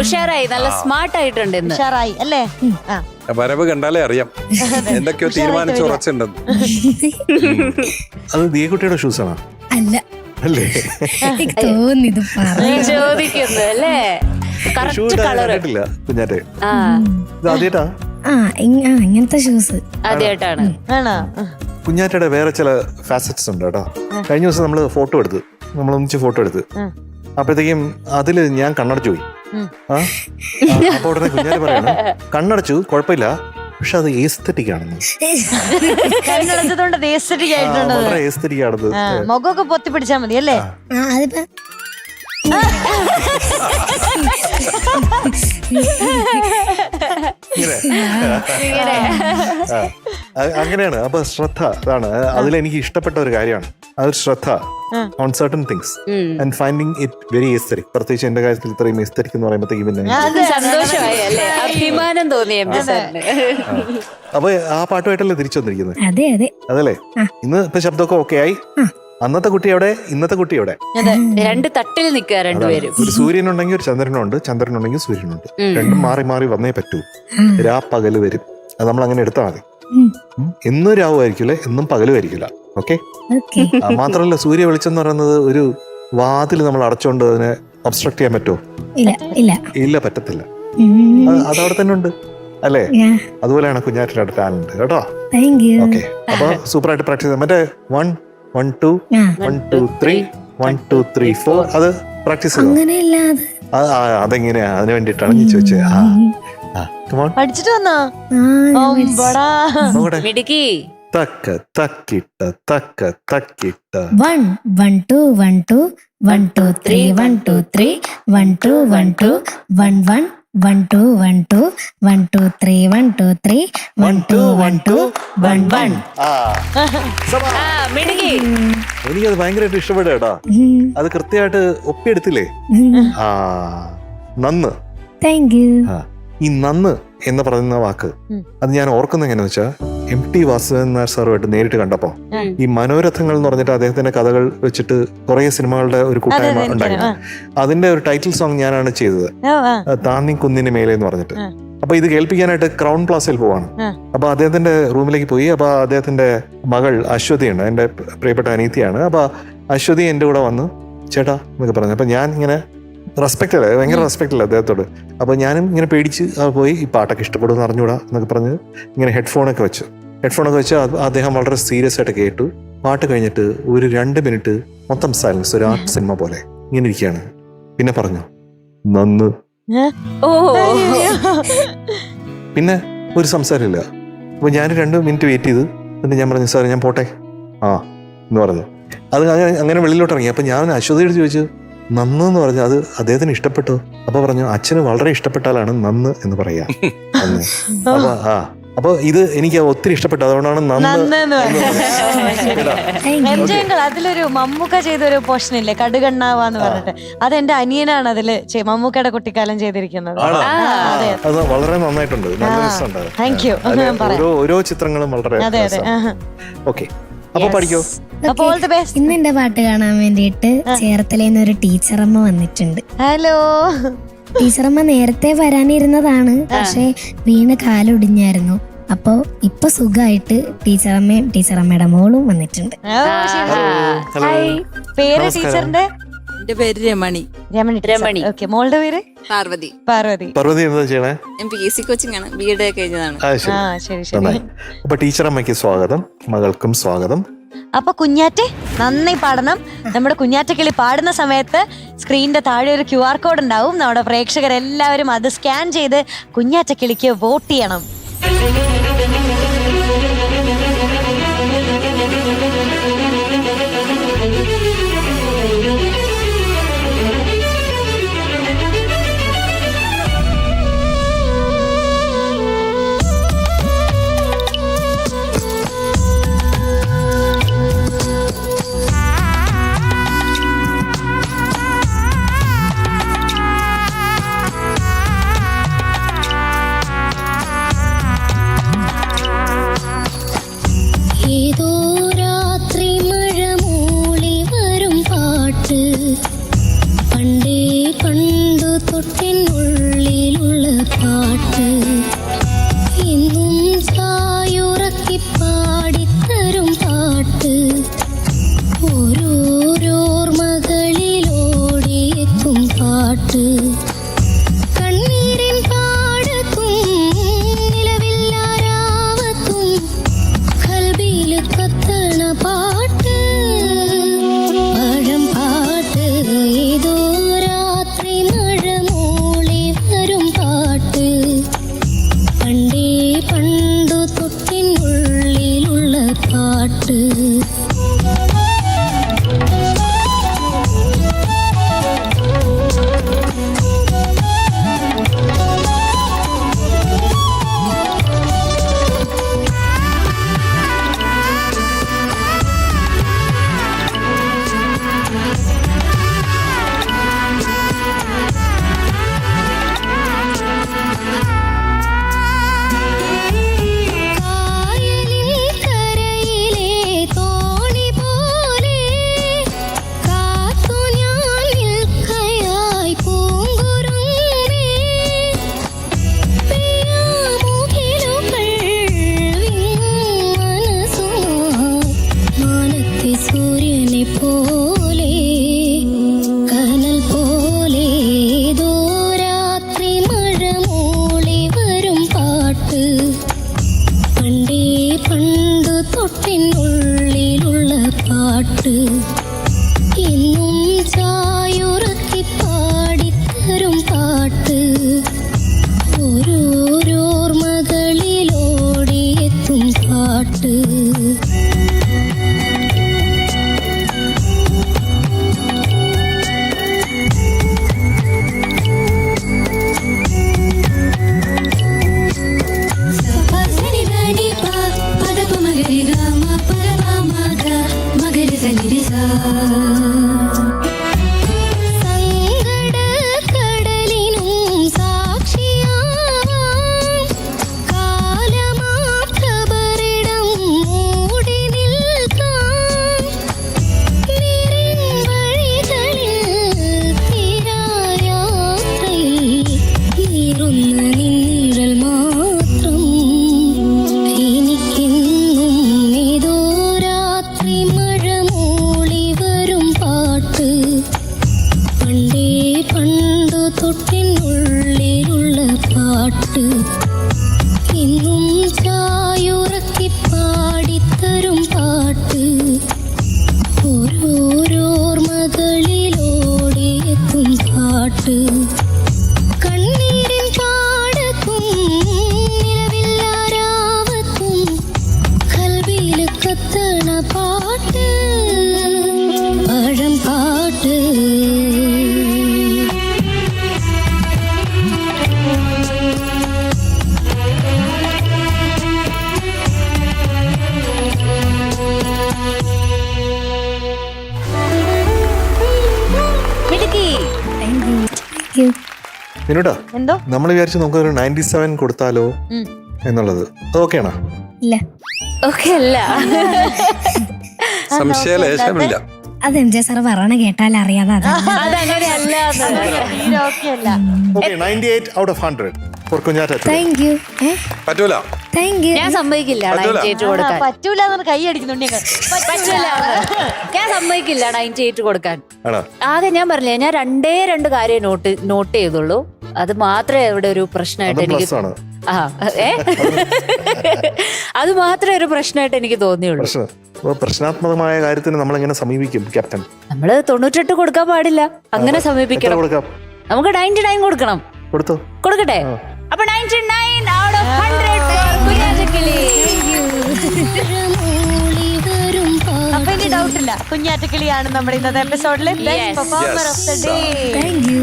ഉഷാറായി, നല്ല സ്മാർട്ട് ആയിട്ടുണ്ട് ഇന്ന്. ഉഷാറായി അല്ലേ? വരവ് കണ്ടാലേ അറിയാം എന്തൊക്കെയോ തീരുമാനിച്ചുറച്ചിട്ടുണ്ടെന്ന്. അത് ദിയക്കുട്ടിയുടെ ഷൂസ് ആണോ? അല്ല അല്ലേ? തോന്നിയത് ചോദിക്കുന്നു അല്ലേ? കണ്ടിട്ടില്ല കുഞ്ഞാറ്റെ, ഇത് ആദ്യമായിട്ടാ? ഇങ്ങനത്തെ ഷൂസ് ആദ്യമായിട്ടാണ്. ആണോ? കുഞ്ഞാറ്റയുടെ വേറെ ചില ഫാസറ്റ്സ് ഉണ്ട് കേട്ടോ. കഴിഞ്ഞ ദിവസം നമ്മള് ഫോട്ടോ എടുത്ത്, നമ്മളൊന്നിച്ച് ഫോട്ടോ എടുത്ത്, അപ്പോഴത്തേക്കും അതില് ഞാൻ കണ്ണടച്ചു പോയി. അപ്പൊ ഉടനെ കുഞ്ഞാറ്റ പറയാണ് കണ്ണടച്ചു കുഴപ്പമില്ല, പക്ഷെ അത് ഏസ്തെറ്റിക് ആണെന്ന്. കണ്ണടച്ചതുകൊണ്ട് ഏസ്തെറ്റിക് ആയിട്ടുണ്ട്. വളരെ ഏസ്തെറ്റിക് ആണത്. മുഖമൊക്കെ പൊത്തി പിടിച്ചാൽ മതി അല്ലേ? അങ്ങനെയാണ്. അപ്പൊ ശ്രദ്ധ, അതാണ് അതിലെനിക്ക് ഇഷ്ടപ്പെട്ട ഒരു കാര്യമാണ്. അതൊരു ശ്രദ്ധ on certain things and finding it very aesthetic. പ്രത്യേകിച്ച് എന്റെ കാര്യത്തിൽ ഇത്രയും എസ്തെറ്റിക് എന്ന് പറയുമ്പോഴത്തേക്കും പിന്നെ സന്തോഷമായി അല്ലേ? അഭിമാനം തോന്നി. അപ്പൊ ആ പാട്ടുമായിട്ടല്ലേ തിരിച്ചു വന്നിരിക്കുന്നത്? അതെ അതെ അതല്ലേ? ഇന്ന് ഇപ്പൊ ശബ്ദമൊക്കെ ഓക്കെ ആയി. അന്നത്തെ കുട്ടി എവിടെ, ഇന്നത്തെ കുട്ടി എവിടെ? രണ്ട് തട്ടിൽ നിൽക്കുക രണ്ടുപേരും. ഒരു സൂര്യനുണ്ടെങ്കിൽ ഒരു ചന്ദ്രനുണ്ട്, ചന്ദ്രനുണ്ടെങ്കിൽ സൂര്യനുണ്ട്. രണ്ടും മാറി മാറി വന്നേ പറ്റൂ. പകല് വരും. അത് നമ്മൾ അങ്ങനെ എടുത്താൽ മതി. എന്നും രാവുമായിരിക്കില്ല, എന്നും പകലുമായിരിക്കില്ല. ഓക്കെ? മാത്രമല്ല സൂര്യ വെളിച്ചം എന്ന് പറയുന്നത് ഒരു വാതിൽ നമ്മൾ അടച്ചോണ്ട് അതിനെ ഒബ്സ്ട്രക്ട് ചെയ്യാൻ പറ്റുമോ? ഇല്ല, പറ്റത്തില്ല. അതവിടെ തന്നെ ഉണ്ട് അല്ലേ? അതുപോലെയാണ് കുഞ്ഞാറ്റിന്റെ ടാലന്റ് കേട്ടോ. ഓക്കെ, അപ്പൊ സൂപ്പറായിട്ട് പ്രാക്ടീസ് ചെയ്യാം. മറ്റേ 1 1 2 1 2 3 1 2 3 4 അത് പ്രാക്ടീസ് ചെയ്തു. അതെങ്ങനെയാ? അതിന് വേണ്ടിയിട്ടാണ് ഞാൻ ചോദിച്ചത്. പഠിച്ചിട്ട് വന്നോ? തക്ക തക്കിട്ട തക്ക തക്കിട്ട 1 1 2 1 2 1 2 3 1 2 3 1 2 1 2 1 1 1 2 1 2 1 2 3 1 2 3 1 2 1 2 1 1. എനിക്കത് ഭയങ്കരമായിട്ട് ഇഷ്ടപ്പെട്ടു കേട്ടോ. അത് കൃത്യമായിട്ട് ഒപ്പിയെടുത്തില്ലേ? നന്ന്. Thank you. ഈ നന്ന് എന്ന് പറയുന്ന വാക്ക് അത് ഞാൻ ഓർക്കുന്നത് എങ്ങനെയാന്ന് വെച്ചാൽ MT വാസുദേവൻ നായർ സാറുമായിട്ട് നേരിട്ട് കണ്ടപ്പോ ഈ മനോരഥങ്ങൾ എന്ന് പറഞ്ഞിട്ട് അദ്ദേഹത്തിന്റെ കഥകൾ വെച്ചിട്ട് കുറെ സിനിമകളുടെ ഒരു കൂട്ടായ്മ ഉണ്ടായിരുന്നു. അതിന്റെ ഒരു ടൈറ്റിൽ സോങ് ഞാനാണ് ചെയ്തത്, താന്നി കുന്നിന് മേലെ എന്ന് പറഞ്ഞിട്ട്. അപ്പൊ ഇത് കേൾപ്പിക്കാനായിട്ട് ക്രൗൺ പ്ലാസയിൽ പോവാണ്. അപ്പൊ അദ്ദേഹത്തിന്റെ റൂമിലേക്ക് പോയി. അപ്പൊ അദ്ദേഹത്തിന്റെ മകൾ അശ്വതിയുണ്ട്, എന്റെ പ്രിയപ്പെട്ട അനീതിയാണ്. അപ്പൊ അശ്വതി എന്റെ കൂടെ വന്ന് ചേട്ടാ എന്നൊക്കെ പറഞ്ഞു. അപ്പൊ ഞാൻ ഇങ്ങനെ റെസ്പെക്ട് അല്ലേ, ഭയങ്കര റെസ്പെക്ട് അല്ലേ അദ്ദേഹത്തോട്. അപ്പൊ ഞാനും ഇങ്ങനെ പേടിച്ച് പോയി ഈ പാട്ടൊക്കെ ഇഷ്ടപ്പെടുമെന്ന് അറിഞ്ഞൂടാ എന്നൊക്കെ പറഞ്ഞ് ഇങ്ങനെ ഹെഡ്ഫോണൊക്കെ വെച്ച് അദ്ദേഹം വളരെ സീരിയസ് ആയിട്ട് കേട്ടു. പാട്ട് കഴിഞ്ഞിട്ട് ഒരു 2 മിനിറ്റ് മൊത്തം സൈലൻസ്, ഒരു ആർട്ട് സിനിമ പോലെ ഇങ്ങനെ ഇരിക്കുകയാണ്. പിന്നെ പറഞ്ഞു നന്ന്. പിന്നെ ഒരു സംസാരമില്ല. അപ്പൊ ഞാൻ 2 മിനിറ്റ് വെയിറ്റ് ചെയ്ത് എന്നിട്ട് ഞാൻ പറഞ്ഞു സാർ ഞാൻ പോട്ടെ എന്ന് പറഞ്ഞു. അത് അങ്ങനെ വെളിയിലോട്ട് ഇറങ്ങി. അപ്പൊ ഞാൻ അശ്വതിയോട് ചോദിച്ചു നന്ന് എന്ന് പറഞ്ഞു അത് അദ്ദേഹത്തിന് ഇഷ്ടപ്പെട്ടു. അപ്പൊ പറഞ്ഞു അച്ഛന് വളരെ ഇഷ്ടപ്പെട്ടാലാണ് നന്ന് എന്ന് പറയാ. അപ്പൊ ഇത് എനിക്ക് ഒത്തിരി ഇഷ്ടപ്പെട്ടു, അതുകൊണ്ടാണ് അതിലൊരു മമ്മൂക്ക ചെയ്തൊരു പോർഷൻ ഇല്ലേ, കടുകണ്ണാവാന്ന് പറഞ്ഞിട്ട്, അതെന്റെ അനിയനാണ് അതില് മമ്മൂക്കയുടെ കുട്ടിക്കാലം ചെയ്തിരിക്കുന്നത്. അത് വളരെ നന്നായിട്ടുണ്ട്, നല്ല രസമുണ്ട്. Thank you. ഓരോ ചിത്രങ്ങളും വളരെ ഓക്കെ. അപ്പൊ പഠിക്കോ. ഇന്ന് എന്റെ പാട്ട് കാണാൻ വേണ്ടിയിട്ട് ചേർത്തലേന്ന് ഒരു ടീച്ചറമ്മ വന്നിട്ടുണ്ട്. ഹലോ. ടീച്ചറമ്മ നേരത്തെ വരാനിരുന്നതാണ്, പക്ഷെ വീണ് കാലൊടിഞ്ഞായിരുന്നു. അപ്പൊ ഇപ്പൊ സുഖമായിട്ട് ടീച്ചറമ്മയും ടീച്ചറമ്മയുടെ മോളും വന്നിട്ടുണ്ട്. പേര് ടീച്ചറിന്റെ? എന്റെ പേര് രമണി. രമണി. ഓക്കെ. മോളുടെ പേര്? പാർവതി. എന്താ ചെയ്യണേ? PSC കോച്ചിങ് ആണ്, BEd കഴിഞ്ഞതാണ്. ശരി. അപ്പൊ ടീച്ചറമ്മയ്ക്ക് സ്വാഗതം, മകൾക്കും സ്വാഗതം. അപ്പൊ കുഞ്ഞാറ്റെ നന്നായി പാടണം. നമ്മുടെ കുഞ്ഞാറ്റക്കിളി പാടുന്ന സമയത്ത് സ്ക്രീനിന്റെ താഴെ ഒരു QR കോഡ് ഉണ്ടാവും. നമ്മുടെ പ്രേക്ഷകരെല്ലാവരും അത് സ്കാൻ ചെയ്ത് കുഞ്ഞാറ്റക്കിളിക്ക് വോട്ട് ചെയ്യണം. കാലത്തെ സൂര്യനെ പോലെ കനൽ പോലെ ഏതോ രാത്രി മഴ മൂളി വരും പാട്ട് പണ്ടേ പണ്ട് തൊട്ടിനുള്ളിലുള്ള പാട്ട് ഇന്നും ചായുറക്കി പാടിത്തരും പാട്ട് ഓരോരോർമകളിലോടിയെത്തും പാട്ട് സങ്കടക്കടലിനും സാക്ഷിയാവാം കാലമാഖബറിടം മൂടി നിൽക്കാം നിറവഴികളിൽ തീരായാത്രയിൽ നീറുന്ന നിന്നിഴൽ മാത്രം എനിക്കെന്നും ഏതോ രാത്രി മഴ മൂളി വരും പാട്ട് പണ്ടേ പണ്ട് തൊട്ടിനുള്ളിലുള്ള പാട്ട് ഇന്നും ചായുറക്കി പാടിത്തരും പാട്ട് ഓരോരോർമകളിലോടിയെത്തും പാട്ട് കണ്ണീരിൻ പാടത്തും നിലവില്ലാരാവത്തും കൽവിയില് കത്തണ പാട്ട് പഴം പാട്ട് മിടുക്കി. മിനുട്ടാ എന്തോ നമ്മൾ വിചാരിച്ചു നമുക്കൊരു 97 കൊടുത്താലോ ഉം. എന്നുള്ളത് അത് ഓക്കെയാണോ? ഇല്ല ഓക്കെ അല്ല. സംശയലേശമില്ല. അത് എം ജെ സാർ പറയണ കേട്ടാൽ അറിയാതെ അതാ. അതങ്ങനെയല്ല. ഓക്കെ അല്ല. Okay 98 out of 100 for Kunjatta. Thank you പറ്റൂല. Thank you. ഞാൻ സമ്മതിക്കില്ല പറ്റൂല. 98 കൊടുക്കാൻ. പറ്റൂല എന്ന് കൈ അടിക്കുന്നുണ്ട് പറ്റില്ല. ഞാൻ സമ്മതിക്കില്ല 98 കൊടുക്കാൻ. ആണോ? ആകെ ഞാൻ പറഞ്ഞില്ലേ, ഞാൻ രണ്ട് കാര്യം നോട്ട് ചെയ്തുള്ളൂ. അത് മാത്രമേ ഇവിടെ ഒരു പ്രശ്നമായിട്ട് അതും എനിക്ക് plus ആണ്. അത് മാത്രമേ ഒരു പ്രശ്നമായിട്ട് എനിക്ക് തോന്നിയുള്ളൂ. പ്രശ്നാത്മകമായ കാര്യത്തിന് നമ്മൾ എങ്ങനെ സമീപിക്കും ക്യാപ്റ്റൻ? നമ്മള് 98 കൊടുക്കാൻ പാടില്ല, അങ്ങനെ എത്ര സമീപിക്കണം. കൊടുക്കാം? നമുക്ക് 99 കൊടുക്കണം. കൊടുത്തോ? കൊടുക്കട്ടെ? അപ്പൊ 99 out of 100 for കുഞ്ഞാറ്റക്കിളി. അപ്പൊ ഇനി ഡൗട്ട് ഇല്ല, കുഞ്ഞാറ്റക്കിളിയാണ് നമ്മുടെ ഇന്നത്തെ എപ്പിസോഡിലെ best performer of the day. Thank U.